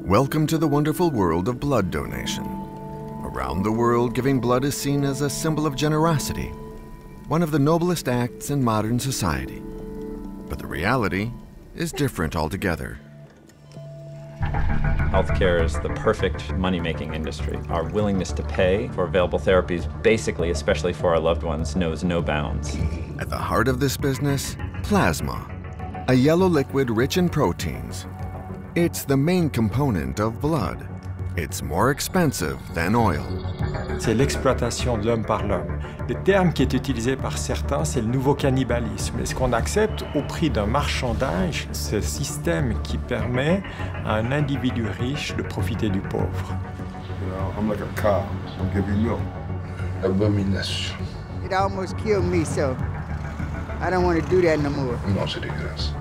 Welcome to the wonderful world of blood donation. Around the world, giving blood is seen as a symbol of generosity, one of the noblest acts in modern society. But the reality is different altogether. Healthcare is the perfect money-making industry. Our willingness to pay for available therapies, basically, especially for our loved ones, knows no bounds. At the heart of this business, plasma, a yellow liquid rich in proteins. It's the main component of blood. It's more expensive than oil. C'est l'exploitation de l'homme par l'homme. Le terme qui est utilisé par certains, c'est le nouveau cannibalisme. Est-ce qu'on accepte au prix d'un marchandage ce système qui permet à un individu riche de profiter du pauvre? You know, I'm like a cow. I'll give you milk. Abomination. It almost killed me, so I don't want to do that no more. No, se digas.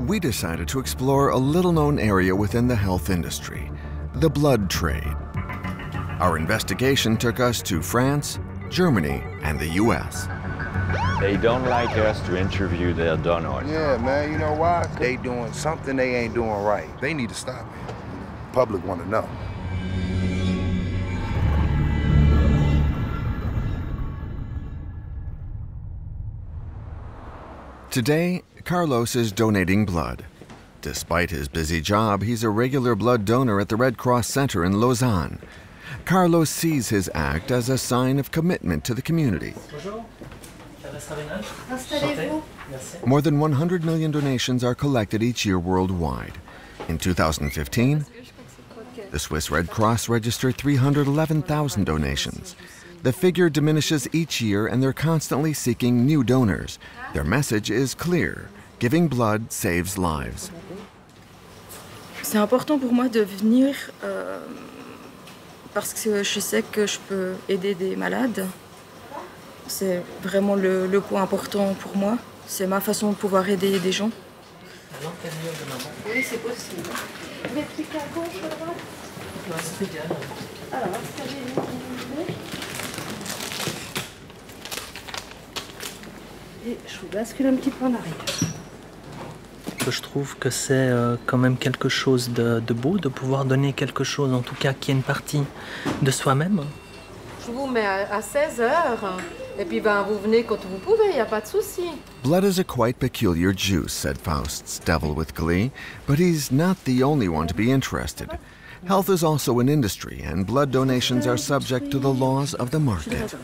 We decided to explore a little-known area within the health industry, the blood trade. Our investigation took us to France, Germany, and the US. They don't like us to interview their donors. Yeah, man, you know why? They doing something they ain't doing right. They need to stop it. Public want to know. Today, Carlos is donating blood. Despite his busy job, he's a regular blood donor at the Red Cross Center in Lausanne. Carlos sees his act as a sign of commitment to the community. More than 100 million donations are collected each year worldwide. In 2015, the Swiss Red Cross registered 311,000 donations. The figure diminishes each year and they're constantly seeking new donors. Their message is clear: giving blood saves lives. C'est important pour moi de venir parce que je sais que je peux aider des malades. C'est vraiment le point important pour moi. C'est ma façon de pouvoir aider des gens. Oui, c'est possible. Mais plus qu'à gauche, à droite. C'est idéal. Alors, est-ce que j'ai une... Et je vous bascule un petit peu en arrière. Je trouve que c'est quand même quelque chose de beau de pouvoir donner quelque chose, en tout cas qui est une partie de soi-même. Je vous mets à 16 heures, et puis vous venez quand vous pouvez, il n'y a pas de souci. Blood is a quite peculiar juice, said Faust's devil with glee, but he's not the only one to be interested. Health is also an industry, and blood donations are subject to the laws of the market.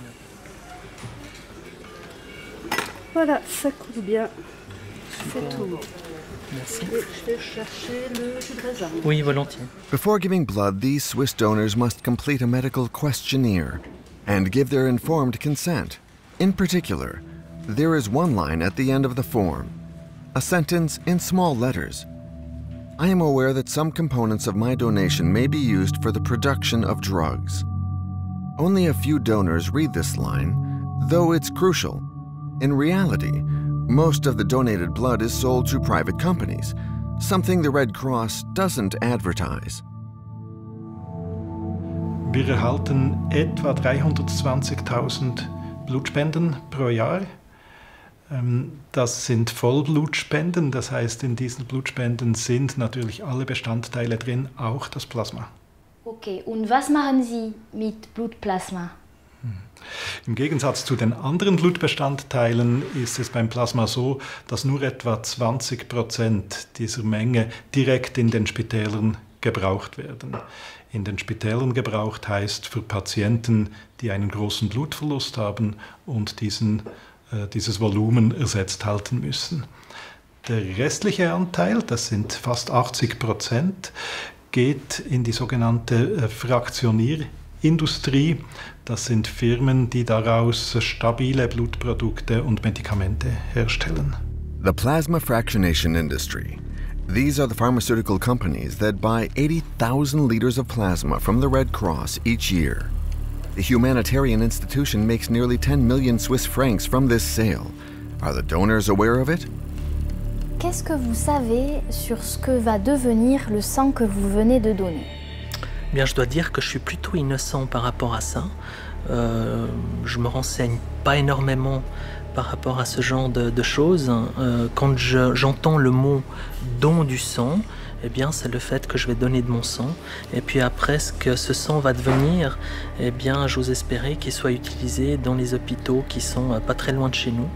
Voilà, ça coule bien. C'est tout. Merci. Et je vais chercher le jus de raisin. Oui, volontiers. Before giving blood, these Swiss donors must complete a medical questionnaire and give their informed consent. In particular, there is one line at the end of the form, a sentence in small letters. I am aware that some components of my donation may be used for the production of drugs. Only a few donors read this line, though it's crucial. In reality, most of the donated blood is sold to private companies, something the Red Cross doesn't advertise. Wir erhalten etwa 320.000 Blutspenden pro Jahr. Das sind Vollblutspenden, das heißt, in diesen Blutspenden sind natürlich alle Bestandteile drin, auch das Plasma. Okay, und was machen Sie mit Blutplasma? Im Gegensatz zu den anderen Blutbestandteilen ist es beim Plasma so, dass nur etwa 20% dieser Menge direkt in den Spitälern gebraucht werden. In den Spitälern gebraucht heißt für Patienten, die einen großen Blutverlust haben und dieses Volumen ersetzt halten müssen. Der restliche Anteil, das sind fast 80%, geht in die sogenannte Fraktionierindustrie. Das sind Firmen, die daraus stabile Blutprodukte und Medikamente herstellen. The plasma fractionation industry. These are the pharmaceutical companies that buy 80,000 liters of plasma from the Red Cross each year. The humanitarian institution makes nearly 10 million Swiss francs from this sale. Are the donors aware of it? Qu'est-ce que vous savez sur ce que va devenir le sang que vous venez de donner? Bien, je dois dire que je suis plutôt innocent par rapport à ça. Je me renseigne pas énormément par rapport à ce genre de choses. Quand j'entends le mot don du sang, eh bien, c'est le fait que je vais donner de mon sang. Et puis après, ce que ce sang va devenir, eh bien, j'ose espérer qu'il soit utilisé dans les hôpitaux qui sont pas très loin de chez nous.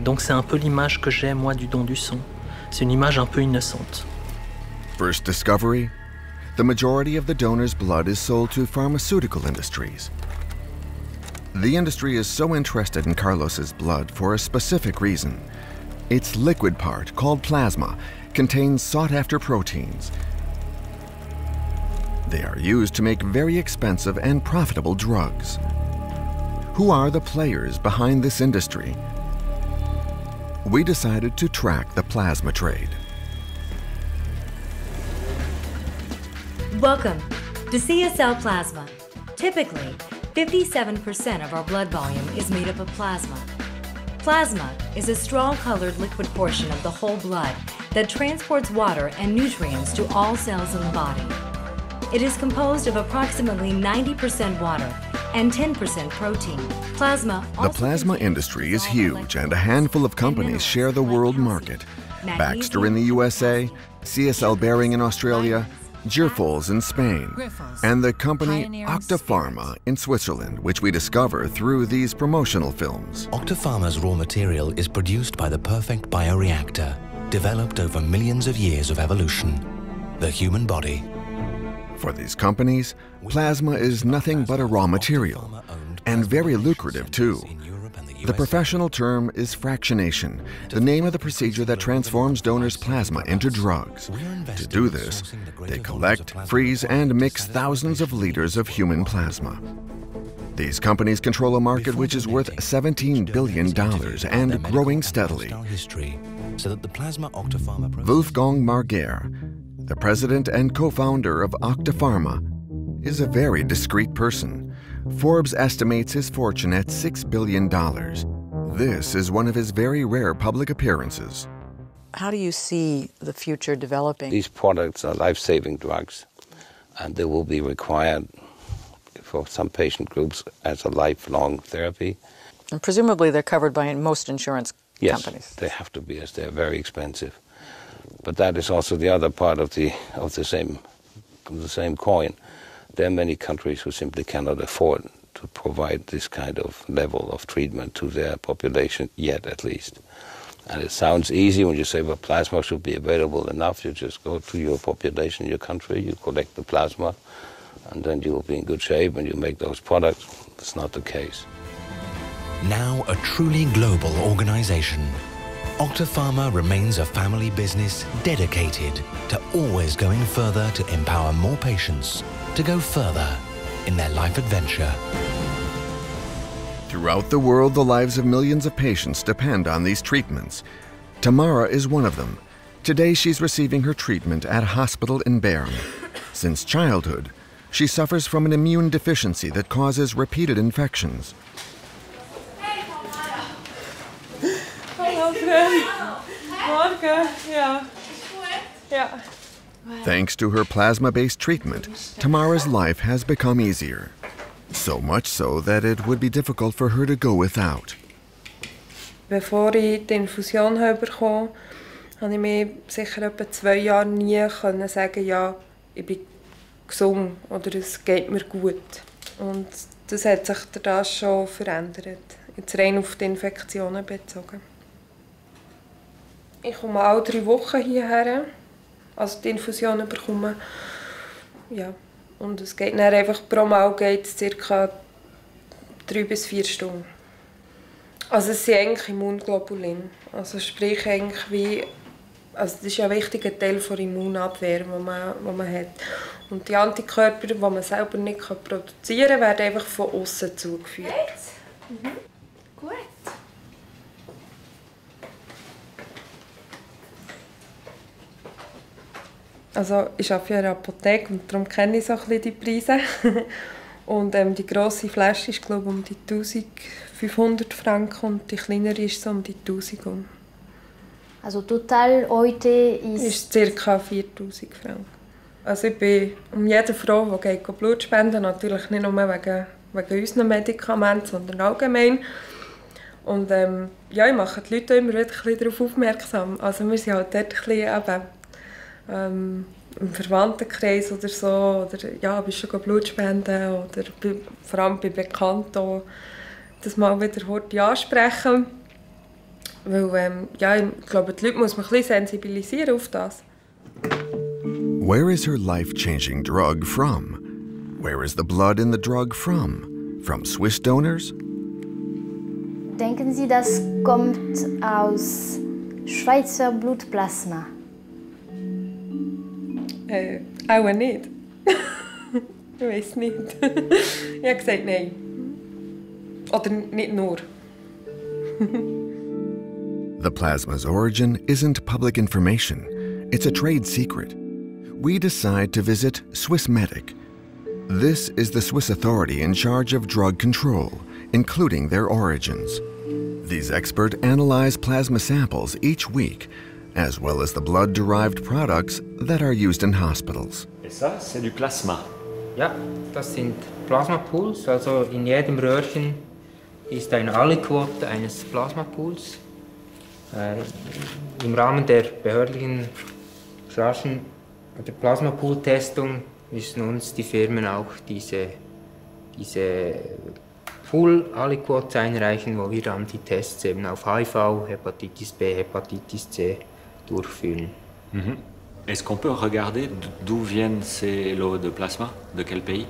Donc c'est un peu l'image que j'ai, moi, du don du sang. C'est une image un peu innocente. First discovery, the majority of the donor's blood is sold to pharmaceutical industries. The industry is so interested in Carlos's blood for a specific reason. Its liquid part, called plasma, contains sought-after proteins. They are used to make very expensive and profitable drugs. Who are the players behind this industry? We decided to track the plasma trade. Welcome to CSL Plasma. Typically, 57% of our blood volume is made up of plasma. Plasma is a straw-colored liquid portion of the whole blood that transports water and nutrients to all cells in the body. It is composed of approximately 90% water and 10% protein. The plasma industry is huge, and a handful of companies share the world market. Baxter in the USA, CSL Behring in Australia, Grifols in Spain, and the company Pharma in Switzerland, which we discover through these promotional films. Pharma's raw material is produced by the perfect bioreactor, developed over millions of years of evolution, the human body. For these companies, plasma is nothing but a raw material, and very lucrative too. The professional term is fractionation, the name of the procedure that transforms donors' plasma into drugs. To do this, they collect, freeze, and mix thousands of liters of human plasma. These companies control a market which is worth $17 billion and growing steadily. Wolfgang Marguer, the president and co-founder of Pharma, is a very discreet person. Forbes estimates his fortune at $6 billion. This is one of his very rare public appearances. How do you see the future developing? These products are life-saving drugs, and they will be required for some patient groups as a lifelong therapy. And presumably they're covered by most insurance companies. Yes, they have to be, as they're very expensive. But that is also the other part of the same coin. There are many countries who simply cannot afford to provide this kind of level of treatment to their population, yet at least. And it sounds easy when you say, well, plasma should be available enough. You just go to your population, your country, you collect the plasma, and then you will be in good shape and you make those products. That's not the case. Now a truly global organization, Pharma remains a family business dedicated to always going further to empower more patients to go further in their life adventure. Throughout the world, the lives of millions of patients depend on these treatments. Tamara is one of them. Today, she's receiving her treatment at a hospital in Bern. Since childhood, she suffers from an immune deficiency that causes repeated infections. Hallo, Morgen. Ja. Ja. Thanks to her plasma-based treatment, Tamara's life has become easier. So much so that it would be difficult for her to go without. Bevor ich die Infusion bekommen habe, konnte ich mir sicher etwa 2 Jahre nie sagen, ja, ich bin gesund oder es geht mir gut. Und das hat sich dadurch schon verändert, jetzt rein auf die Infektionen bezogen. Ich komme alle 3 Wochen hierher, also die Infusion bekommen. Ja. Und es geht dann einfach pro Mal geht es ca. 3 bis 4 Stunden. Also es sind eigentlich Immunglobulin. Also sprich eigentlich wie, also das ist ein wichtiger Teil der Immunabwehr, die man hat. Und die Antikörper, die man selber nicht produzieren kann, werden einfach von außen zugeführt. Mhm. Gut. Also ich arbeite in einer Apotheke und darum kenne ich so ein bisschen die Preise. Und die grosse Flasche ist glaube ich um die 1500 Franken und die kleinere ist so um die 1000. Also total heute ist ca. 4000 Franken. Also ich bin um jede Frau, die geht Blut spenden, natürlich nicht nur wegen unseren Medikamenten, sondern allgemein. Und ja, ich mache die Leute immer wieder ein bisschen darauf aufmerksam. Also wir sind halt dort ein bisschen im Verwandtenkreis oder so, oder ja, bist schon Blutspenden oder vor allem bei Bekannten das mal wieder heute ansprechen. Weil ja, ich glaube, die Leute muss man ein bisschen sensibilisieren auf das. Where is her life-changing drug from? Where is the blood in the drug from? From Swiss donors? Denken Sie, das kommt aus Schweizer Blutplasma? Auch nicht. Ich weiß nicht. Ich habe gesagt nein. Oder nicht nur. The plasma's origin isn't public information. It's a trade secret. We decide to visit Swissmedic. This is the Swiss authority in charge of drug control, including their origins. These experts analyze plasma samples each week, as well as the blood-derived products that are used in hospitals. Et ça, c'est du Plasma. Ja, das sind Plasmapools. Also in jedem Röhrchen ist eine Aliquote eines Plasmapools. Im Rahmen der behördlichen Flaschen- oder Plasmapool-Testung müssen uns die Firmen auch diese Pool-Aliquotes einreichen, wo wir dann die Tests eben auf HIV, Hepatitis B, Hepatitis C durchführen. Mhm. Est-ce qu'on peut regarder d'où viennent ces lots de plasma? De quel pays?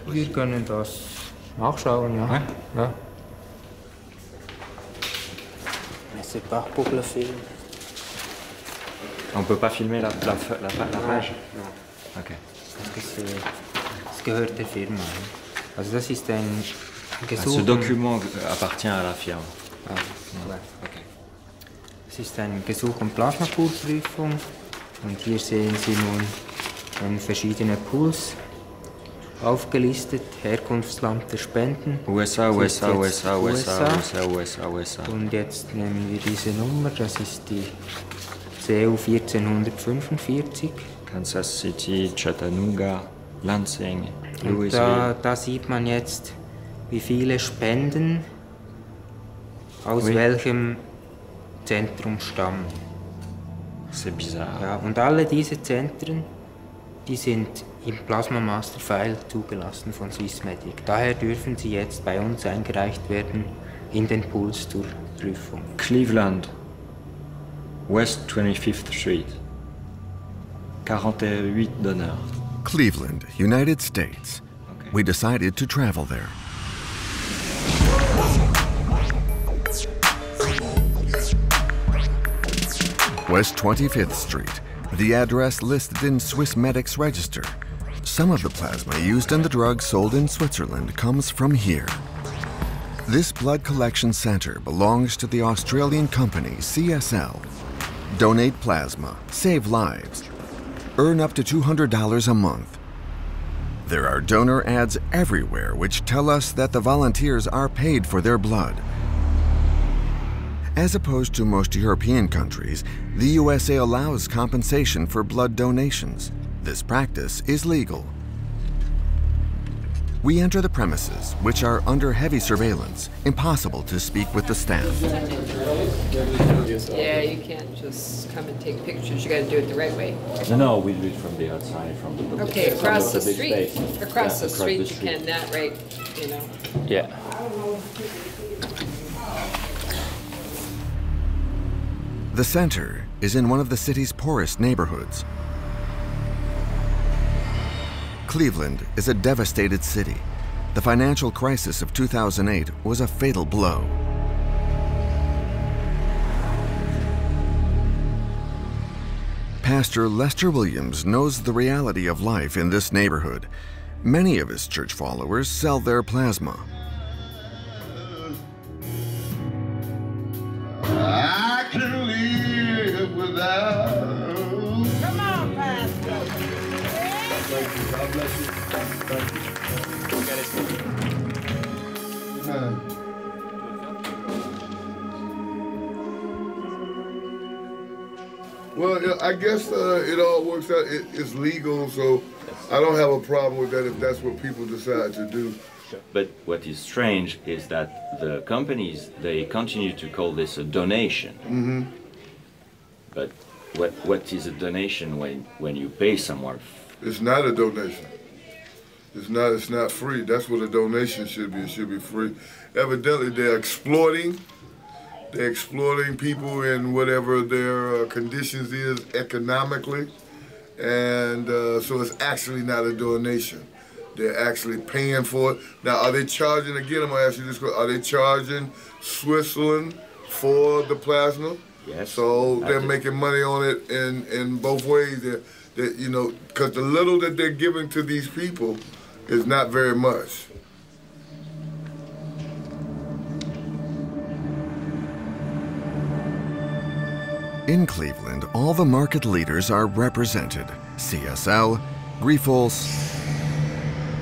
Wir können das nachschauen, ja. Ouais. Ja. C'est pas pour le film. On peut pas filmer la page? Non. Ok. Das gehört der Firma. Also das ist ein Gesuch. Ce document appartient à la firme. Ah, ouais. Okay. Es ist ein Gesuch um Plasmapoolprüfung und hier sehen Sie nun verschiedene Pools aufgelistet, Herkunftsland der Spenden. USA. Und jetzt nehmen wir diese Nummer, das ist die CU 1445. Kansas City, Chattanooga, Lansing, Und da sieht man jetzt, wie viele Spenden aus welchem Zentrum stammen. C'est bizarre. Ja, und alle diese Zentren, die sind im Plasma Master File zugelassen von Swissmedic. Daher dürfen sie jetzt bei uns eingereicht werden in den Pools zur Prüfung. Cleveland, West 25th Street, 48 donneurs. Cleveland, United States. Okay. We decided to travel there. West 25th Street, the address listed in Swissmedic's register. Some of the plasma used in the drugs sold in Switzerland comes from here. This blood collection center belongs to the Australian company CSL. Donate plasma, save lives. Earn up to $200 a month. There are donor ads everywhere which tell us that the volunteers are paid for their blood. As opposed to most European countries, the USA allows compensation for blood donations. This practice is legal. We enter the premises, which are under heavy surveillance, impossible to speak with the staff. Yeah, you can't just come and take pictures. You got to do it the right way. No, we do it from the outside, from the Okay, across the street. Space. Across the street, you can, not right, you know. Yeah. The center is in one of the city's poorest neighborhoods. Cleveland is a devastated city. The financial crisis of 2008 was a fatal blow. Pastor Lester Williams knows the reality of life in this neighborhood. Many of his church followers sell their plasma. I can live without. Come on, Pastor. Thank you. God bless you. Thank you. Well, I guess it all works out. It's legal, so I don't have a problem with that if that's what people decide to do. But what is strange is that the companies, they continue to call this a donation. Mm-hmm. But What is a donation when you pay someone? It's not a donation. It's not free. That's what a donation should be. It should be free. Evidently, they're exploiting people in whatever their conditions is economically. And so it's actually not a donation. They're actually paying for it. Now, are they charging, again, I'm gonna ask you this question, are they charging Switzerland for the plasma? Yes. So they're making money on it in both ways. That you know, because the little that they're giving to these people is not very much. In Cleveland, all the market leaders are represented. CSL, Grifols.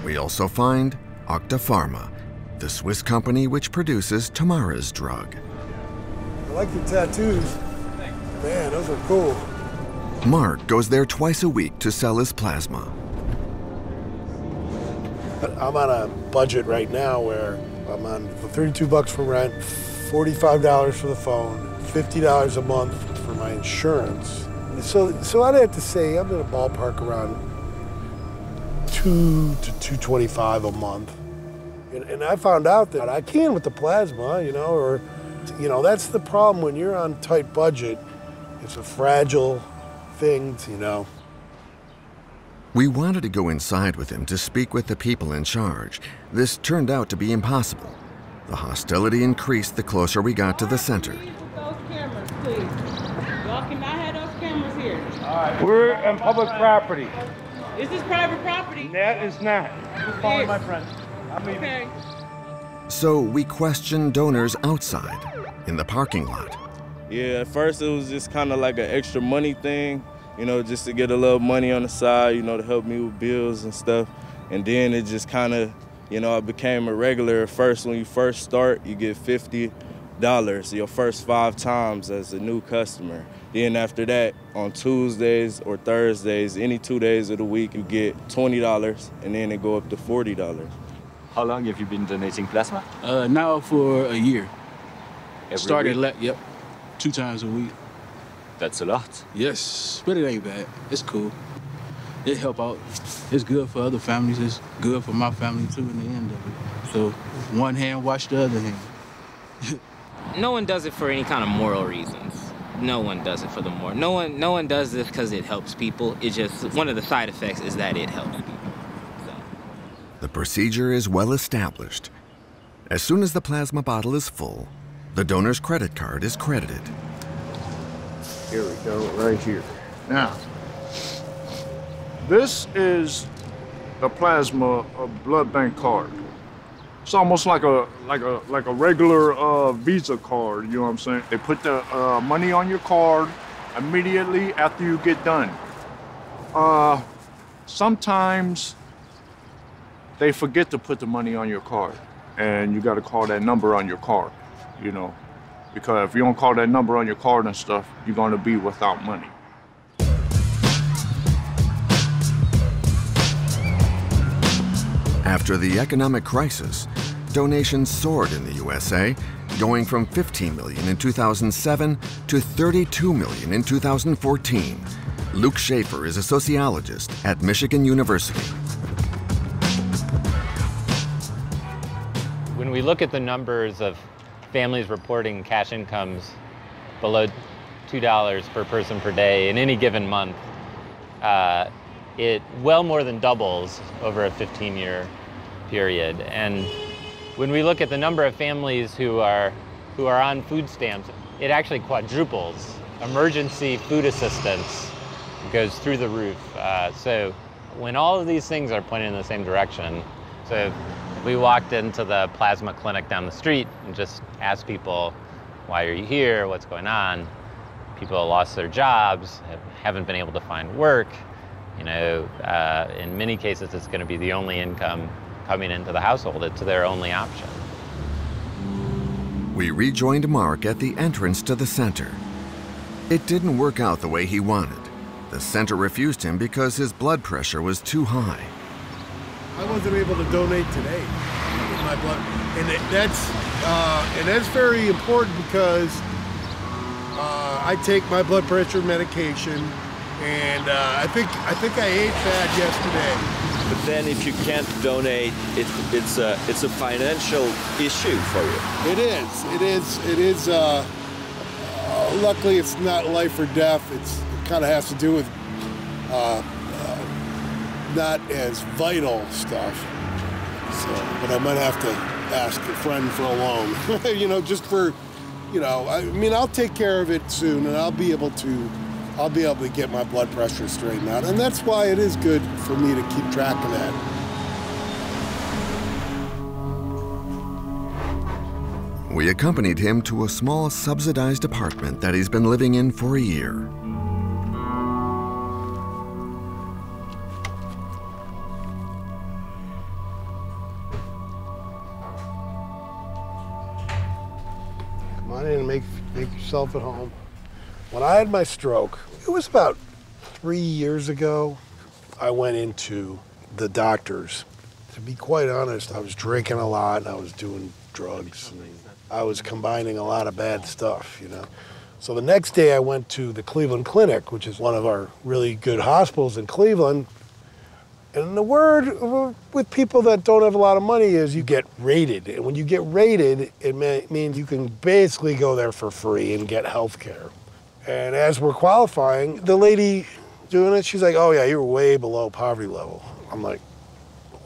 We also find Pharma, the Swiss company which produces Tamara's drug. I like your tattoos. Man, those are cool. Mark goes there twice a week to sell his plasma. I'm on a budget right now where I'm on $32 for rent, $45 for the phone, $50 a month for my insurance. So I'd have to say I'm in a ballpark around $200 to $225 a month. And I found out that I can with the plasma, that's the problem when you're on tight budget. It's a fragile thing, We wanted to go inside with him to speak with the people in charge. This turned out to be impossible. The hostility increased the closer we got to the center. Those cameras, please. Y'all cannot have those cameras here. All right, we're in public property. Is this private property? That is not. Just following my friend. I'm leaving. Okay. So we questioned donors outside, in the parking lot. Yeah, at first it was just kind of like an extra money thing, just to get a little money on the side, to help me with bills and stuff. And then it just kind of, I became a regular. At first, when you first start, you get $50 your first 5 times as a new customer. Then after that, on Tuesdays or Thursdays, any 2 days of the week, you get $20, and then it go up to $40. How long have you been donating plasma? Now for a year. Every week? Yep, 2 times a week. That's a lot. Yes, but it ain't bad. It's cool. It help out. It's good for other families. It's good for my family too in the end of it. So one hand wash the other hand. No one does it for any kind of moral reasons. No one does it for the moral. No one does this because it helps people. It's just one of the side effects is that it helps people. The procedure is well established. As soon as the plasma bottle is full, the donor's credit card is credited. Here we go, right here. Now, this is the plasma blood bank card. It's almost like a regular Visa card, you know what I'm saying? They put the money on your card immediately after you get done. Sometimes they forget to put the money on your card, and you got to call that number on your card, because if you don't call that number on your card and stuff, you're going to be without money. After the economic crisis, donations soared in the USA, going from 15 million in 2007 to 32 million in 2014. Luke Shafer is a sociologist at Michigan University. When we look at the numbers of families reporting cash incomes below $2 per person per day in any given month, it well more than doubles over a 15-year period. And when we look at the number of families who are on food stamps, it actually quadruples. Emergency food assistance goes through the roof. So when all of these things are pointing in the same direction, so we walked into the plasma clinic down the street and just asked people, why are you here? What's going on? People lost their jobs, haven't been able to find work. In many cases, it's going to be the only income coming into the household. It's their only option. We rejoined Mark at the entrance to the center. It didn't work out the way he wanted. The center refused him because his blood pressure was too high. I wasn't able to donate today with my blood, and that's very important because I take my blood pressure medication, and I think I ate bad yesterday. But then, if you can't donate, it's a financial issue for you. It is. Luckily, it's not life or death. It kind of has to do with not as vital stuff. So, but I might have to ask a friend for a loan. You know, just for, you know, I mean, I'll take care of it soon, and I'll be able to get my blood pressure straightened out, and that's why it is good for me to keep track of that. We accompanied him to a small subsidized apartment that he's been living in for a year. Come on in and make yourself at home. When I had my stroke, it was about 3 years ago, I went into the doctors. To be quite honest, I was drinking a lot, and I was doing drugs, and I was combining a lot of bad stuff, you know. So the next day I went to the Cleveland Clinic, which is one of our really good hospitals in Cleveland. And the word with people that don't have a lot of money is you get rated. And when you get rated, it means you can basically go there for free and get health care. And as we're qualifying, the lady doing it, she's like, oh yeah, you're way below poverty level. I'm like,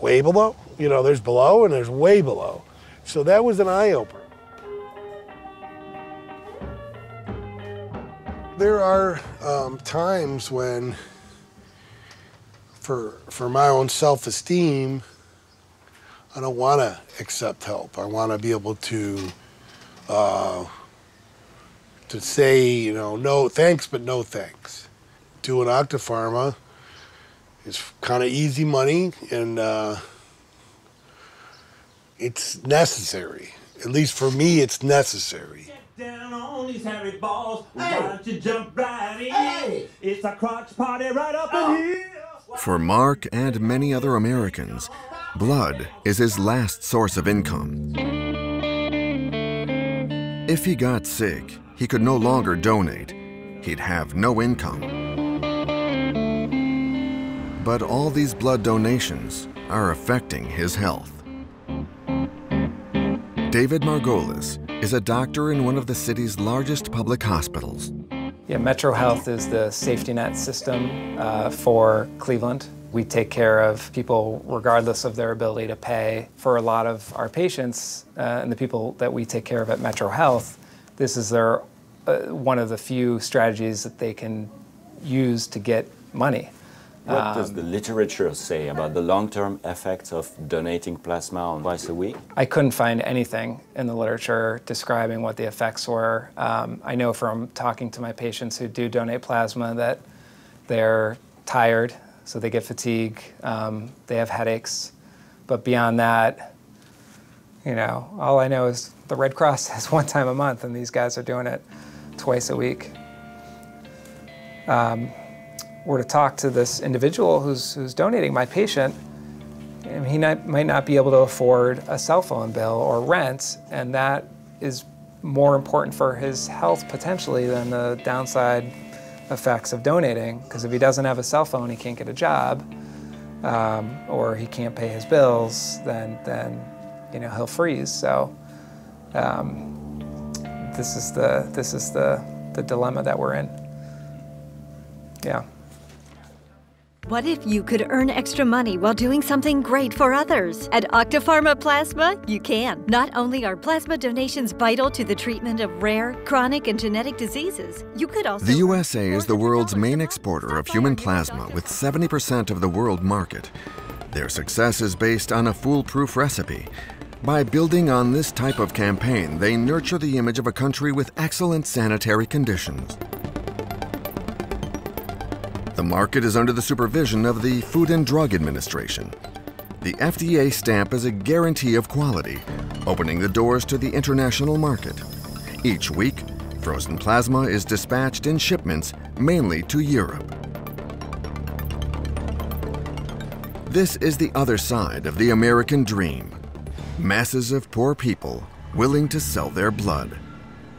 way below? You know, there's below and there's way below. So that was an eye-opener. There are times when, for my own self-esteem, I don't want to accept help. I want to be able to say, you know, no thanks, but no thanks. Doing Octapharma is kind of easy money, and it's necessary. At least for me, it's necessary. Down on these hairy balls, why don't you jump right in? It's a crotch party right up in here. For Mark and many other Americans, blood is his last source of income. If he got sick, he could no longer donate. He'd have no income. But all these blood donations are affecting his health. David Margolis is a doctor in one of the city's largest public hospitals. Yeah, Metro Health is the safety net system for Cleveland. We take care of people regardless of their ability to pay. For a lot of our patients and the people that we take care of at Metro Health, this is their one of the few strategies that they can use to get money. What does the literature say about the long-term effects of donating plasma twice a week? I couldn't find anything in the literature describing what the effects were. I know from talking to my patients who do donate plasma that they're tired, so they get fatigue, they have headaches. But beyond that, you know, all I know is the Red Cross has one time a month, and these guys are doing it twice a week. Were to talk to this individual who's donating, my patient, he might not be able to afford a cell phone bill or rent, and that is more important for his health potentially than the downside effects of donating, because if he doesn't have a cell phone, he can't get a job, or he can't pay his bills, then you know, he'll freeze. So this is the dilemma that we're in. Yeah. What if you could earn extra money while doing something great for others? At Octapharma Plasma, you can. Not only are plasma donations vital to the treatment of rare, chronic, and genetic diseases, you could also... The USA is the world's main exporter of human plasma with 70% of the world market. Their success is based on a foolproof recipe. By building on this type of campaign, they nurture the image of a country with excellent sanitary conditions. The market is under the supervision of the Food and Drug Administration. The FDA stamp is a guarantee of quality, opening the doors to the international market. Each week, frozen plasma is dispatched in shipments, mainly to Europe. This is the other side of the American dream. Masses of poor people willing to sell their blood.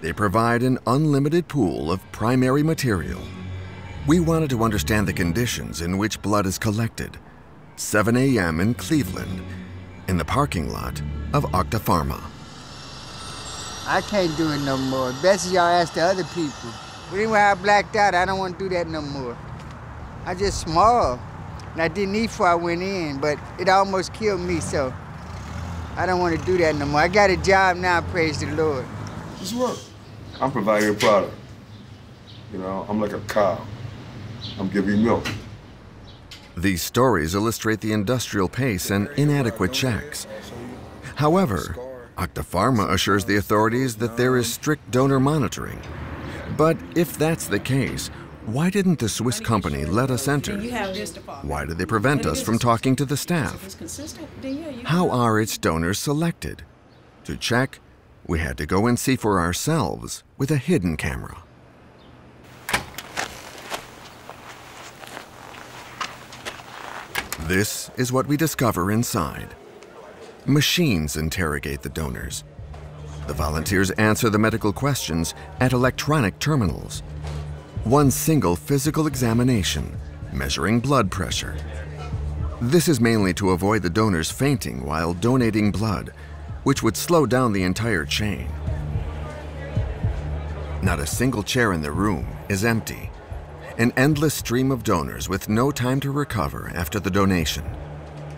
They provide an unlimited pool of primary material. We wanted to understand the conditions in which blood is collected. 7 a.m. in Cleveland, in the parking lot of Pharma. I can't do it no more. Best y'all ask the other people. But anyway, I blacked out. I don't want to do that no more. I just small. And I didn't eat before I went in, but it almost killed me, so I don't want to do that no more. I got a job now, praise the Lord. Just work. I'm providing a product. You know, I'm like a cow. I'm giving you milk. These stories illustrate the industrial pace and inadequate checks. However, Pharma assures the authorities that there is strict donor monitoring. But if that's the case, why didn't the Swiss company let us enter? Why did they prevent us from talking to the staff? How are its donors selected? To check, we had to go and see for ourselves with a hidden camera. This is what we discover inside. Machines interrogate the donors. The volunteers answer the medical questions at electronic terminals. One single physical examination, measuring blood pressure. This is mainly to avoid the donors fainting while donating blood, which would slow down the entire chain. Not a single chair in the room is empty. An endless stream of donors with no time to recover after the donation.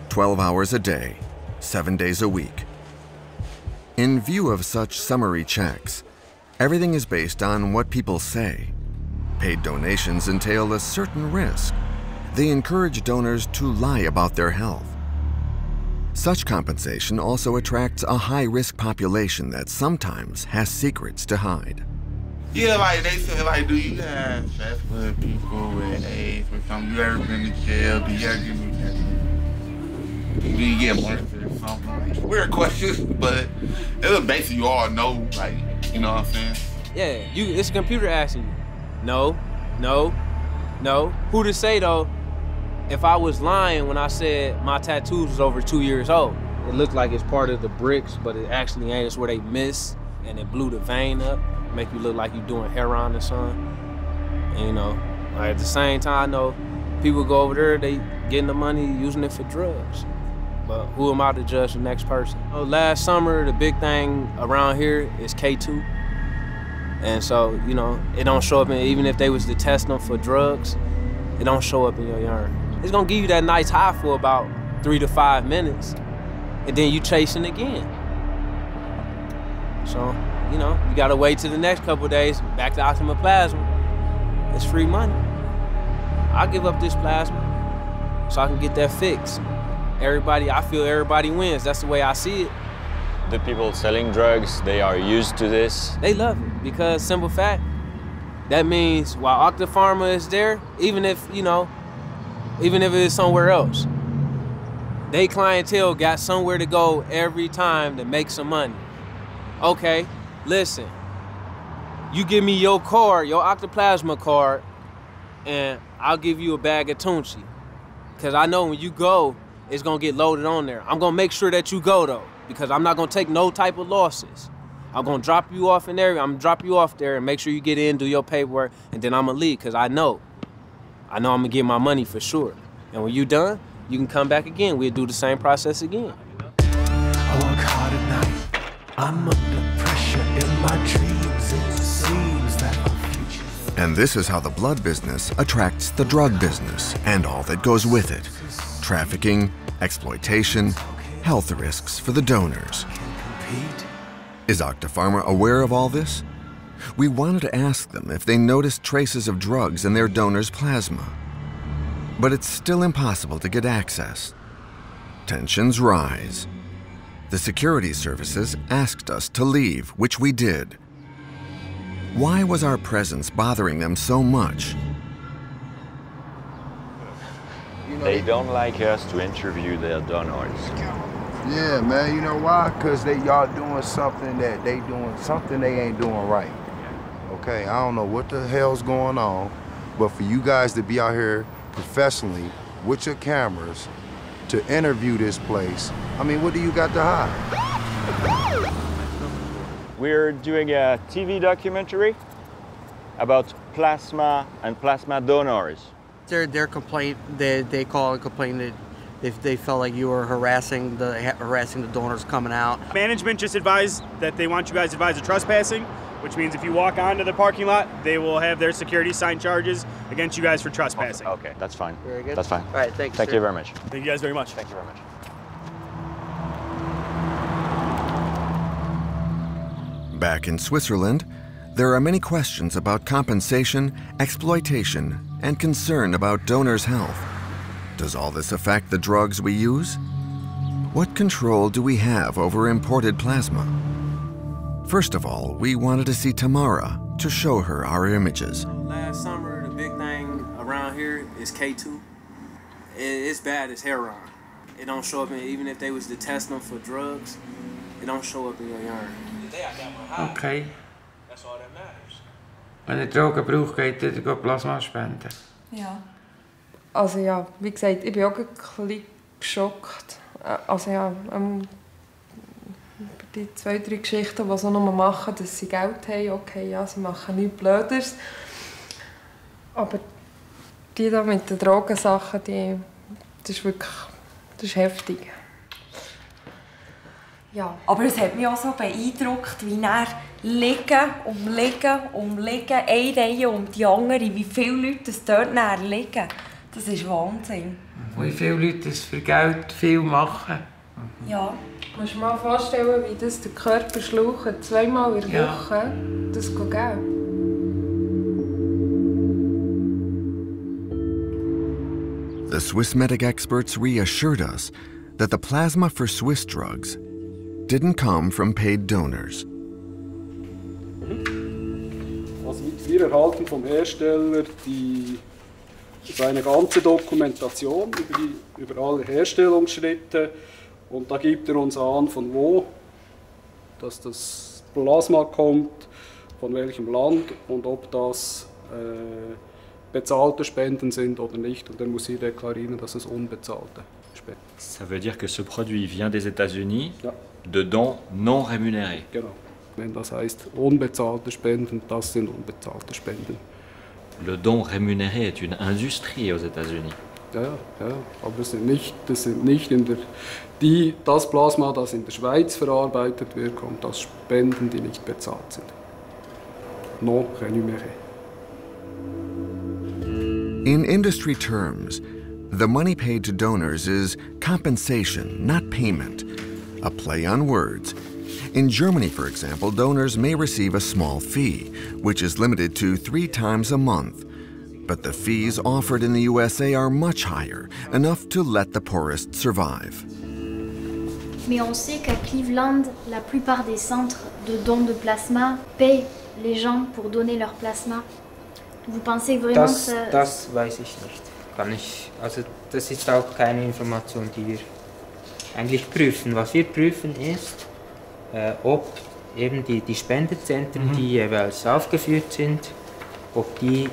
12 hours a day, 7 days a week. In view of such summary checks, everything is based on what people say. Paid donations entail a certain risk. They encourage donors to lie about their health. Such compensation also attracts a high-risk population that sometimes has secrets to hide. Yeah, like they say, like, do you have fast food people with AIDS or something? You ever been to jail? Do you ever get molested or something? Weird questions, but it'll basically you all know, like, you know what I'm saying? Yeah, it's a computer asking you. No, no, no. Who to say though, if I was lying when I said my tattoos was over 2 years old? It looked like it's part of the bricks, but it actually ain't. It's where they miss and it blew the vein up. Make you look like you're doing heroin or something. And, you know, like at the same time, I know people go over there, they getting the money, using it for drugs. But who am I to judge the next person? Last summer, the big thing around here is K2. And so, you know, it don't show up in, even if they was to test them for drugs, it don't show up in your urine. It's gonna give you that nice high for about 3 to 5 minutes, and then you chasing again. So, you know, you gotta wait till the next couple of days, back to Optima Plasma. It's free money. I'll give up this plasma so I can get that fix. I feel everybody wins. That's the way I see it. The people selling drugs, they are used to this. They love it because, simple fact, that means while Pharma is there, even if it is somewhere else, they clientele got somewhere to go every time to make some money. Okay, listen, you give me your card, your Octoplasma card, and I'll give you a bag of Tunchi. Because I know when you go, it's gonna get loaded on there. I'm gonna make sure that you go though, because I'm not gonna take no type of losses. I'm gonna drop you off in there, I'm gonna drop you off there and make sure you get in, do your paperwork, and then I'm gonna leave, because I know I'm gonna get my money for sure. And when you done, you can come back again. We'll do the same process again. I work hard at night. I'm under pressure in my dreams. It seems that our future. And this is how the blood business attracts the drug business and all that goes with it. Trafficking, exploitation, health risks for the donors. Is Pharma aware of all this? We wanted to ask them if they noticed traces of drugs in their donors' plasma. But it's still impossible to get access. Tensions rise. The security services asked us to leave, which we did. Why was our presence bothering them so much? They don't like us to interview their donors. Yeah, man, you know why? Because y'all doing something that they ain't doing right. Okay, I don't know what the hell's going on, but for you guys to be out here professionally with your cameras to interview this place, I mean, what do you got to hide? We're doing a TV documentary about plasma and plasma donors. Their complaint, they call and complain that if they felt like you were harassing the donors coming out. Management just advised that they want you guys advised of trespassing, which means if you walk onto the parking lot, they will have their security sign charges against you guys for trespassing. Okay, that's fine. Very good. That's fine. All right, thank you. Thank you very much. Thank you guys very much. Thank you very much. Back in Switzerland, there are many questions about compensation, exploitation, and concern about donors' health. Does all this affect the drugs we use? What control do we have over imported plasma? First of all, we wanted to see Tamara to show her our images. Last summer, the big thing around here is K2. It's bad as heroin. It don't show up even if they was to test them for drugs, it don't show up in your urine. Okay. That's all that matters. Wenn ihr Drogen braucht, geht ihr Plasma spenden. Ja. Also ja, wie gesagt, ich bin auch ein bisschen geschockt. Also ja, die 2, 3 Geschichten, die sie nur machen, dass sie Geld haben, okay, ja, sie machen nichts Blödes. Aber die da mit den Drogensachen, das ist wirklich, das ist heftig. Ja, aber es hat mich auch so beeindruckt, wie er liegen, eine Reihe um die andere, wie viele Leute das dort liegen. Das ist Wahnsinn. Wie viele Leute das für Geld viel machen. Ja. Du musst dir mal vorstellen, wie das der Körper schlaucht, 2-mal in der Woche, das geht Geld. The Swiss medic experts reassured us that the plasma for Swiss drugs didn't come from paid donors. Also wir erhalten vom Hersteller seine ganze Dokumentation über alle Herstellungsschritte und da gibt uns an, von wo das Plasma kommt, von welchem Land und ob das bezahlte Spenden sind oder nicht. Und dann muss sie deklarieren, dass es unbezahlte Spenden sind. Ça veut dire que ce produit vient des États-Unis de dons non rémunérés. Genau. Wenn das heißt unbezahlte Spenden, das sind unbezahlte Spenden. Le don rémunéré est une industrie aux États-Unis. Ja, aber das sind nicht das Plasma, das in der Schweiz verarbeitet wird, kommt aus Spenden, die nicht bezahlt sind. Non rémunéré. In industry terms, the money paid to donors is compensation, not payment, a play on words. In Germany, for example, donors may receive a small fee, which is limited to 3 times a month. But the fees offered in the USA are much higher, enough to let the poorest survive. Mais on sait qu'à Cleveland, la plupart des centres de dons de plasma paient les gens pour donner leur plasma. Vous pensez vraiment que ça... Das weiß ich nicht. Also das ist auch keine Information, die wir eigentlich prüfen. Was wir prüfen ist, ob eben die Spendezentren, die jeweils aufgeführt sind, ob die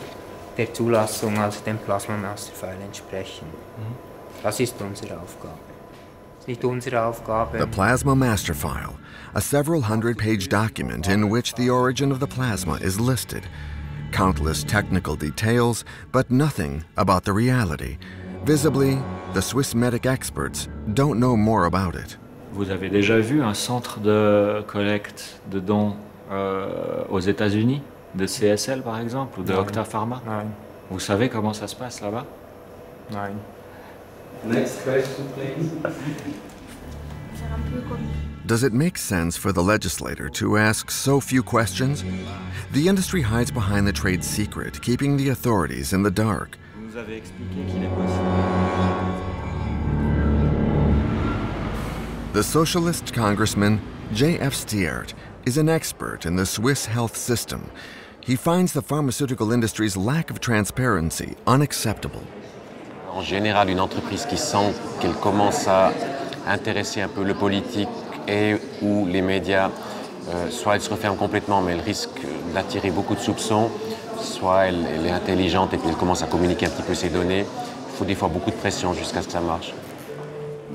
der Zulassung, also dem Plasma Master File entsprechen. Das ist unsere Aufgabe. Das ist nicht unsere Aufgabe. The Plasma Master File, a several hundred-page document in which the origin of the plasma is listed. Countless technical details, but nothing about the reality. Visibly, the Swiss medic experts don't know more about it. Vous avez déjà vu un centre de collecte de dons aux États-Unis, de CSL par exemple, ou de Octa Pharma? Nein. Vous savez comment ça se passe là-bas? Nein. Next question, please. Does it make sense for the legislator to ask so few questions? The industry hides behind the trade secret, keeping the authorities in the dark. Vous nous avez expliqué qu'il est possible. The socialist congressman J.F. Stiert is an expert in the Swiss health system. He finds the pharmaceutical industry's lack of transparency unacceptable. En général, une entreprise qui sent qu'elle commence à intéresser un peu le politique et ou les médias, soit elle se referme complètement, mais elle risque d'attirer beaucoup de soupçons, soit elle est intelligente et puis elle commence à communiquer un petit peu ses données. Il faut des fois beaucoup de pression jusqu'à ce que ça marche.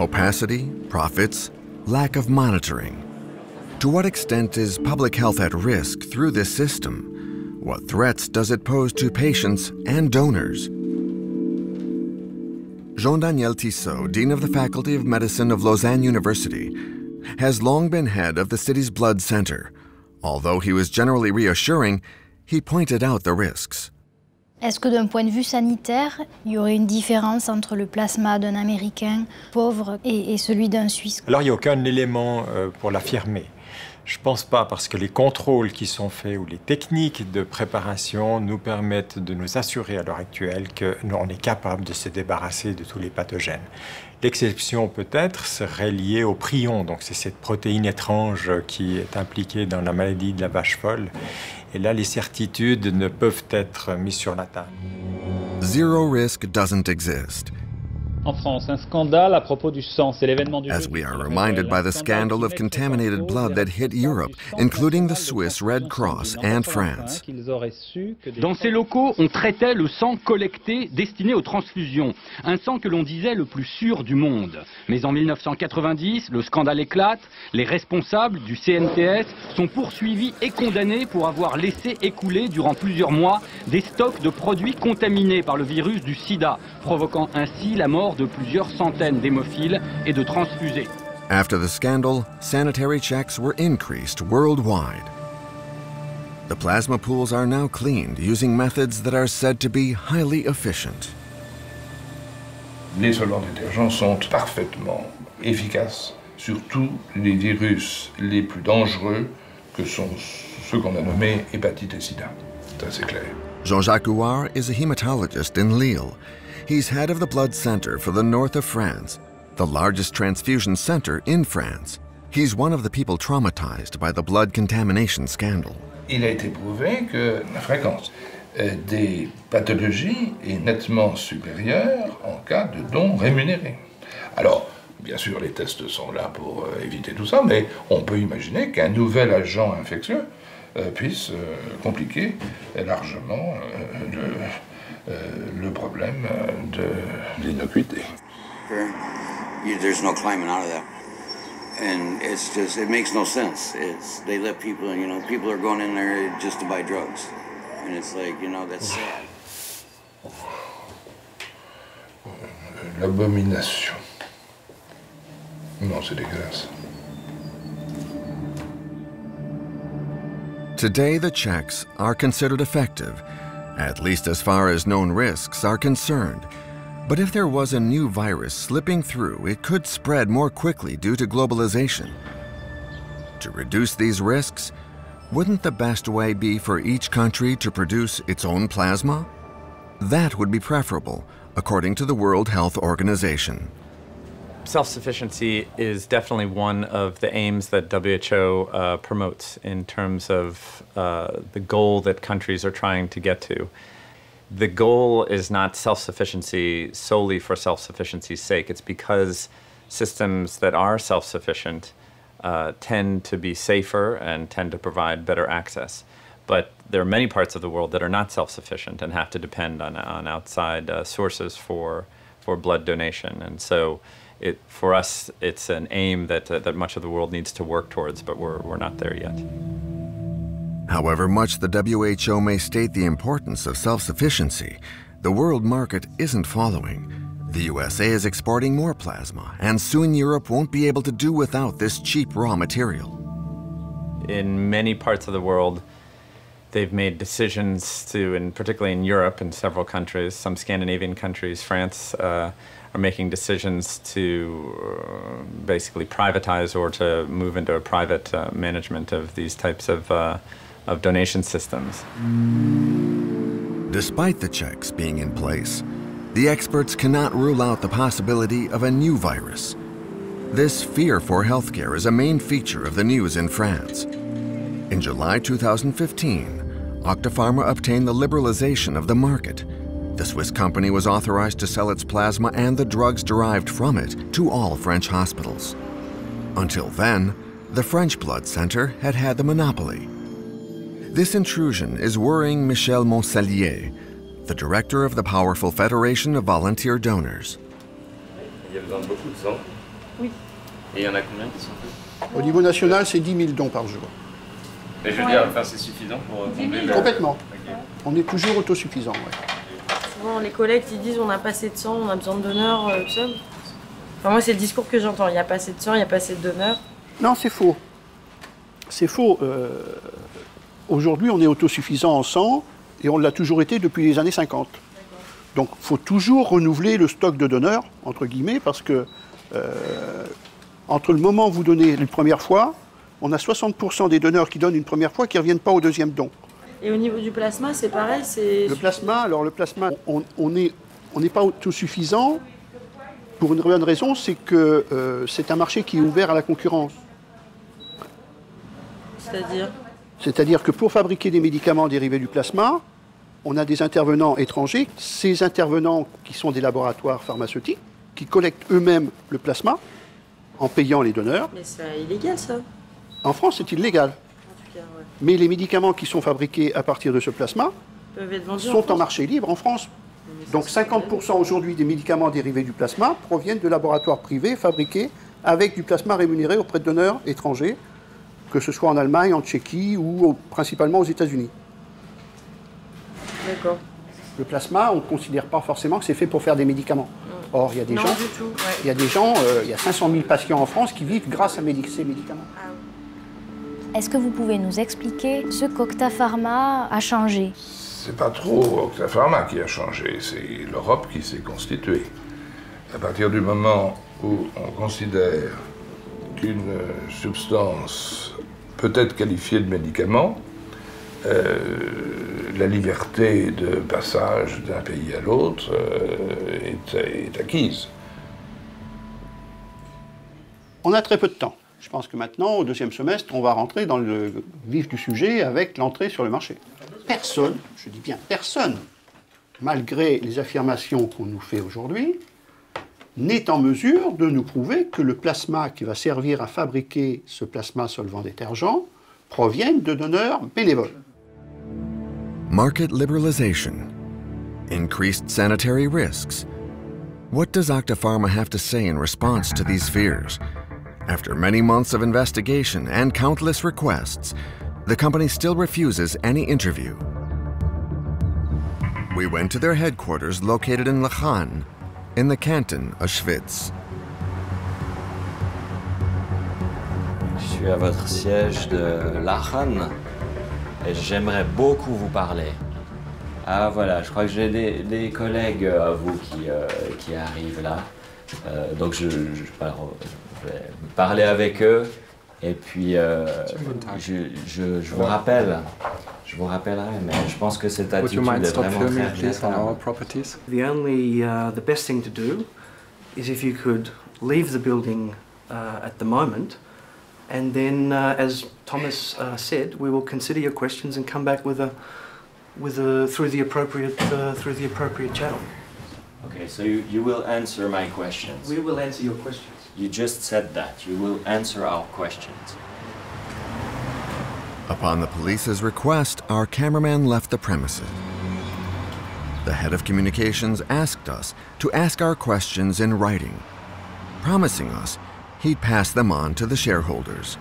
Opacity, profits, lack of monitoring. To what extent is public health at risk through this system? What threats does it pose to patients and donors? Jean-Daniel Tissot, Dean of the Faculty of Medicine of Lausanne University, has long been head of the city's blood center. Although he was generally reassuring, he pointed out the risks. Est-ce que d'un point de vue sanitaire, il y aurait une différence entre le plasma d'un Américain pauvre et celui d'un Suisse? Alors il n'y a aucun élément pour l'affirmer. Je ne pense pas, parce que les contrôles qui sont faits ou les techniques de préparation nous permettent de nous assurer à l'heure actuelle qu'on est capable de se débarrasser de tous les pathogènes. L'exception peut-être serait liée au prion, donc c'est cette protéine étrange qui est impliquée dans la maladie de la vache folle. Et là, les certitudes ne peuvent être mises sur la table. Zero risk doesn't exist. En France, un scandale à propos du sang, c'est l'événement du As we are reminded by the scandal of contaminated blood that hit Europe, including the Swiss Red Cross and France. Dans ces locaux, on traitait le sang collecté destiné aux transfusions, un sang que l'on disait le plus sûr du monde. Mais en 1990, le scandale éclate, les responsables du CNTS sont poursuivis et condamnés pour avoir laissé écouler durant plusieurs mois des stocks de produits contaminés par le virus du sida, provoquant ainsi la mort de plusieurs centaines d'hémophiles et de transfusés. After the scandal, sanitary checks were increased worldwide. The plasma pools are now cleaned using methods that are said to be highly efficient. Les solvants détergents sont parfaitement efficaces sur tous les virus les plus dangereux que sont ceux qu'on a nommés hépatite et sida. C'est assez clair. Jean-Jacques Houard is a hematologist in Lille. He's head of the blood center for the north of France, the largest transfusion center in France. He's one of the people traumatized by the blood contamination scandal. Il a été prouvé que la fréquence des pathologies est nettement supérieure en cas de dons rémunérés. Alors, bien sûr, les tests sont là pour éviter tout ça, mais on peut imaginer qu'un nouvel agent infectieux puisse compliquer largement le problème de l'innocuité. There's no climbing out of that. And it's just, it makes no sense. They let people in, you know, people are going in there just to buy drugs. And it's like, you know, that's sad. L'abomination. Non, c'est dégueulasse. Today, the checks are considered effective, at least as far as known risks are concerned. But if there was a new virus slipping through, it could spread more quickly due to globalization. To reduce these risks, wouldn't the best way be for each country to produce its own plasma? That would be preferable, according to the World Health Organization. Self-sufficiency is definitely one of the aims that WHO promotes in terms of the goal that countries are trying to get to. The goal is not self-sufficiency solely for self-sufficiency's sake. It's because systems that are self-sufficient tend to be safer and tend to provide better access. But there are many parts of the world that are not self-sufficient and have to depend on outside sources for blood donation. And so for us, it's an aim that much of the world needs to work towards, but we're not there yet. However much the WHO may state the importance of self-sufficiency, the world market isn't following. The USA is exporting more plasma, and soon Europe won't be able to do without this cheap raw material. In many parts of the world, they've made decisions to, and particularly in Europe, in several countries, some Scandinavian countries, France, are making decisions to basically privatize or to move into a private management of these types of donation systems. Despite the checks being in place, the experts cannot rule out the possibility of a new virus. This fear for healthcare is a main feature of the news in France. In July 2015, Octapharma obtained the liberalization of the market. The Swiss company was authorized to sell its plasma and the drugs derived from it to all French hospitals. Until then, the French Blood Center had had the monopoly. This intrusion is worrying Michel Monsallier, the director of the powerful Federation of Volunteer Donors. Il y a besoin de beaucoup de sang. Oui. Et il y en a combien qui sont faits? Au niveau national, c'est 10 000 dons par jour. Et je veux dire, enfin, c'est suffisant pour combler le... Complètement. Okay. On est toujours autosuffisant. Ouais. Souvent, les collectes, ils disent on n'a pas assez de sang, on a besoin de donneurs, tout ça. Enfin, moi, c'est le discours que j'entends. Il n'y a pas assez de sang, il n'y a pas assez de donneurs. Non, c'est faux. C'est faux. Aujourd'hui, on est autosuffisant en sang et on l'a toujours été depuis les années 50. Donc, il faut toujours renouveler le stock de donneurs, entre guillemets, parce que entre le moment où vous donnez une première fois, on a 60% des donneurs qui donnent une première fois qui ne reviennent pas au deuxième don. Et au niveau du plasma, c'est pareil, c'est... Le plasma, on n'est pas autosuffisant pour une bonne raison, c'est que c'est un marché qui est ouvert à la concurrence. C'est-à-dire? C'est-à-dire que pour fabriquer des médicaments dérivés du plasma, on a des intervenants étrangers. Ces intervenants qui sont des laboratoires pharmaceutiques, qui collectent eux-mêmes le plasma en payant les donneurs. Mais c'est illégal, ça. En France, c'est illégal. En tout cas, ouais. Mais les médicaments qui sont fabriqués à partir de ce plasma peuvent être vendus sont en marché libre en France. Donc 50% aujourd'hui des médicaments dérivés du plasma proviennent de laboratoires privés fabriqués avec du plasma rémunéré auprès de donneurs étrangers, que ce soit en Allemagne, en Tchéquie ou principalement aux États-Unis. D'accord. Le plasma, on ne considère pas forcément que c'est fait pour faire des médicaments. Or, il y a des non, gens, du tout, ouais. il y a des gens, il y a 500 000 patients en France qui vivent grâce à ces médicaments. Est-ce que vous pouvez nous expliquer ce qu'Octa Pharma a changé? C'est pas trop Octa Pharma qui a changé, c'est l'Europe qui s'est constituée. À partir du moment où on considère qu'une substance peut être qualifiée de médicament, la liberté de passage d'un pays à l'autre est acquise. On a très peu de temps. Je pense que maintenant, au deuxième semestre, on va rentrer dans le vif du sujet avec l'entrée sur le marché. Personne, je dis bien personne, malgré les affirmations qu'on nous fait aujourd'hui, n'est en mesure de nous prouver que le plasma qui va servir à fabriquer ce plasma solvant détergent provienne de donneurs bénévoles. Market liberalization, increased sanitary risks. What does Octa Pharma have to say in response to these fears? After many months of investigation and countless requests, the company still refuses any interview. We went to their headquarters located in Lachan, in the canton of Schwyz. Je suis à votre siège de Lachan et j'aimerais beaucoup vous parler. Ah voilà, je crois que j'ai des collègues à vous qui arrivent là. Donc je vais parler avec eux et puis je vous rappelle. Je vous rappellerai, mais je pense que cette attitude est vraiment très regrettable. The best thing to do is if you could leave the building at the moment, and then, as Thomas said, we will consider your questions and come back through the appropriate channel. Okay, so you will answer my questions. We will answer your questions. You just said that. You will answer our questions. Upon the police's request, our cameraman left the premises. The head of communications asked us to ask our questions in writing, promising us he'd pass them on to the shareholders.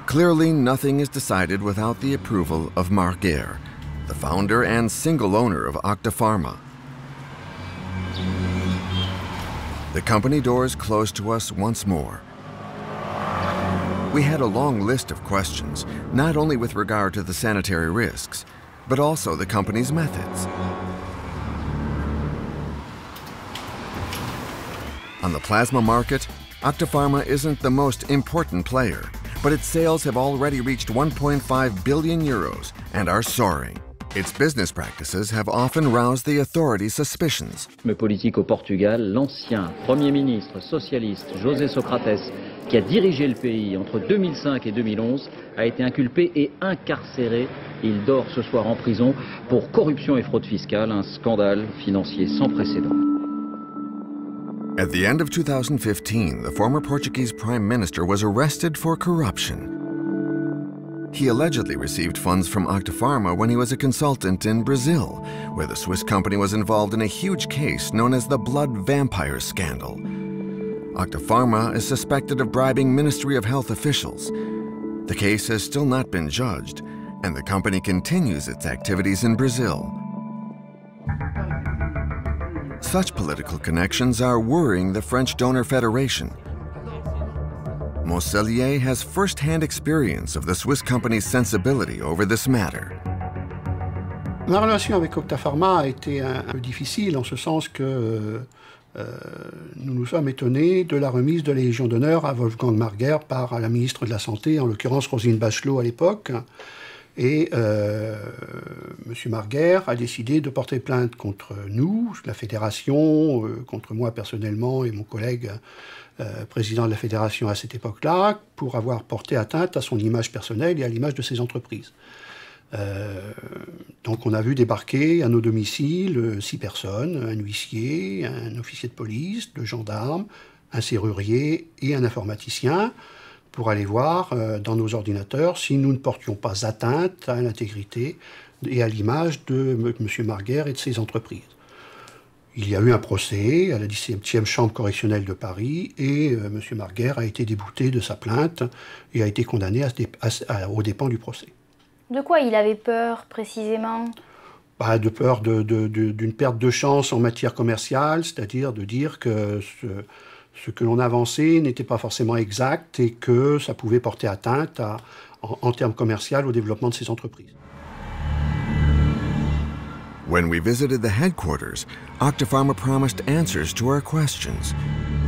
Clearly, nothing is decided without the approval of Marc Guerre, the founder and single owner of Octa Pharma. The company doors closed to us once more. We had a long list of questions, not only with regard to the sanitary risks, but also the company's methods. On the plasma market, Octa Pharma isn't the most important player, but its sales have already reached 1.5 billion euros and are soaring. Its business practices have often roused the authorities' suspicions. Le politique au Portugal, l'ancien Premier ministre socialiste José Socrates, qui a dirigé le pays entre 2005 et 2011, a été inculpé et incarcéré. Il dort ce soir en prison pour corruption et fraude fiscale, un scandale financier sans précédent. At the end of 2015, the former Portuguese Prime Minister was arrested for corruption. He allegedly received funds from Octa Pharma when he was a consultant in Brazil, where the Swiss company was involved in a huge case known as the Blood Vampire Scandal. Pharma is suspected of bribing Ministry of Health officials. The case has still not been judged, and the company continues its activities in Brazil. Such political connections are worrying the French Donor Federation. Mosellier has first-hand experience of the Swiss company's sensibility over this matter. Ma relation avec Pharma a été un peu difficile en ce sens que nous nous sommes étonnés de la remise de la Légion d'honneur à Wolfgang Marguerre par la ministre de la Santé, en l'occurrence Roselyne Bachelot à l'époque. Et M. Marguerre a décidé de porter plainte contre nous, la fédération, contre moi personnellement et mon collègue président de la fédération à cette époque-là, pour avoir porté atteinte à son image personnelle et à l'image de ses entreprises. Donc on a vu débarquer à nos domiciles 6 personnes, un huissier, un officier de police, 2 gendarmes, un serrurier et un informaticien, pour aller voir dans nos ordinateurs si nous ne portions pas atteinte à l'intégrité et à l'image de M. Marguerre et de ses entreprises. Il y a eu un procès à la 17e chambre correctionnelle de Paris et M. Marguerre a été débouté de sa plainte et a été condamné aux dépens du procès. De quoi il avait peur précisément? De peur d'une perte de chance en matière commerciale, c'est-à-dire de dire que ce que l'on avançait n'était pas forcément exact et que ça pouvait porter atteinte en termes commerciaux au développement de ces entreprises. When we visited the headquarters, Pharma promised answers to our questions.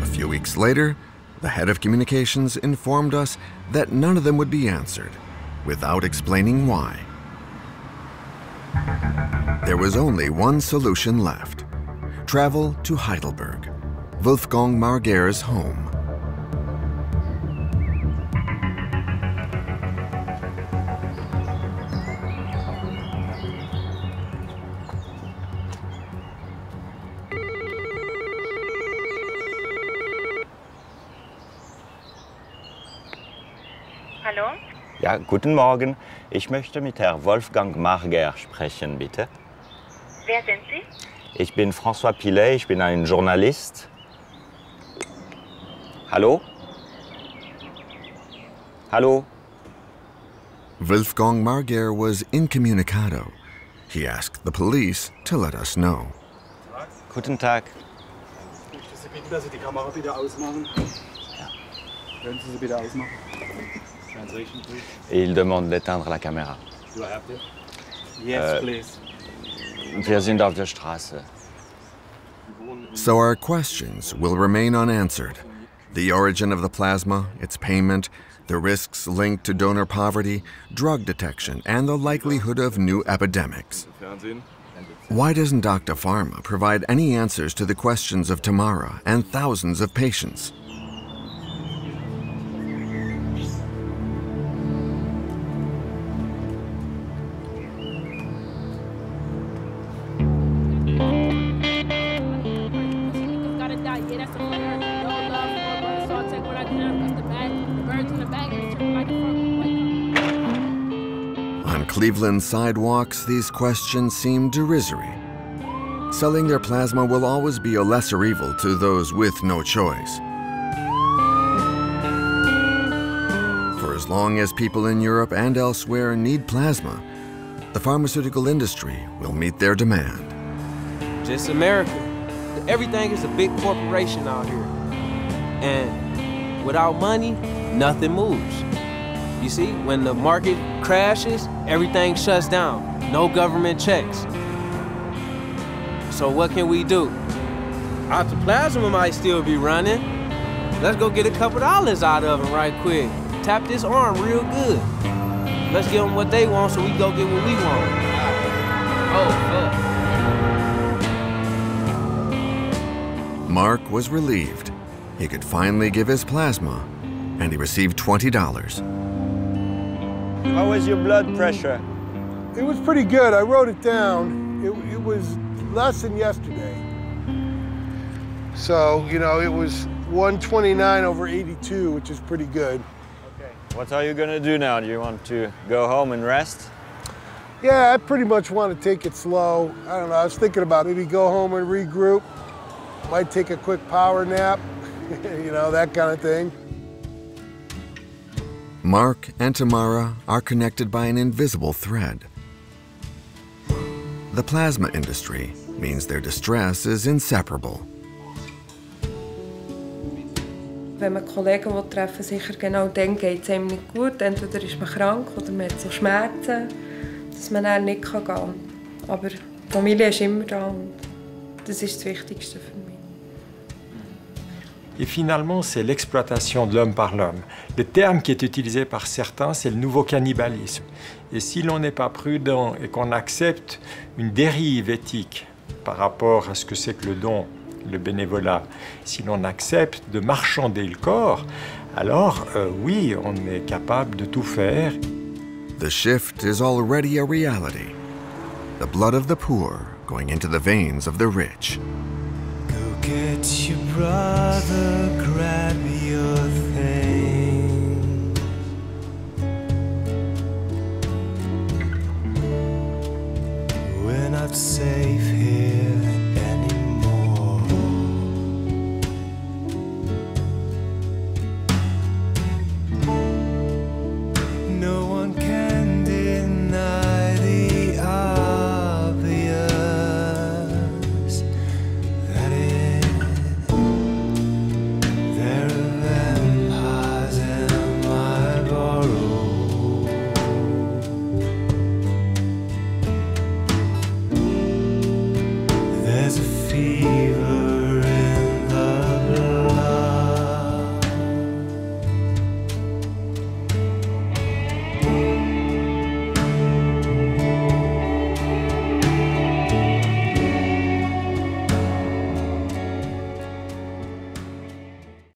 A few weeks later, the head of communications informed us that none of them would be answered, without explaining why. There was only one solution left: travel to Heidelberg, Wolfgang Marguerre's home. Hallo? Ja, guten Morgen. Ich möchte mit Herrn Wolfgang Marguerre sprechen, bitte. Wer sind Sie? Ich bin François Pilet, ich bin ein Journalist. Hallo? Hallo? Wolfgang Marguerre was incommunicado. He asked the police to let us know. Guten Tag. Ich möchte Sie bitten, dass Sie die Kamera bitte ausmachen. Ja. Können Sie sie bitte ausmachen? Translation, please. Il demande d'éteindre la caméra. Do I have to? Yes, please. Wir sind auf der Straße. So our questions will remain unanswered. The origin of the plasma, its payment, the risks linked to donor poverty, drug detection, and the likelihood of new epidemics. Why doesn't Pharma provide any answers to the questions of Tamara and thousands of patients? On Cleveland sidewalks, these questions seem derisory. Selling their plasma will always be a lesser evil to those with no choice. For as long as people in Europe and elsewhere need plasma, the pharmaceutical industry will meet their demand. Just America. Everything is a big corporation out here. And without money, nothing moves. You see, when the market crashes, everything shuts down. No government checks. So what can we do? Our plasma might still be running. Let's go get a couple dollars out of them right quick. Tap this arm real good. Let's give them what they want so we go get what we want. Oh, fuck. Mark was relieved. He could finally give his plasma, and he received $20. How was your blood pressure? It was pretty good. I wrote it down. It was less than yesterday. So, you know, it was 129/82, which is pretty good. Okay. What are you going to do now? Do you want to go home and rest? Yeah, I pretty much want to take it slow. I don't know, I was thinking about maybe go home and regroup. Might take a quick power nap. you know, that kind of thing. Mark and Tamara are connected by an invisible thread. The plasma industry means their distress is inseparable. Wenn man Kollegen treffen will, sicher genau dann geht es einem nicht gut. Entweder ist man krank oder man hat so Schmerzen, dass man dann nicht gehen kann. Aber die Familie ist immer da und das ist das Wichtigste für mich. Et finalement, c'est l'exploitation de l'homme par l'homme. Le terme qui est utilisé par certains, c'est le nouveau cannibalisme. Et si l'on n'est pas prudent et qu'on accepte une dérive éthique par rapport à ce que c'est que le don, le bénévolat, si l'on accepte de marchander le corps, alors oui, on est capable de tout faire. The shift is already a reality. The blood of the poor going into the veins of the rich. Go get your brother.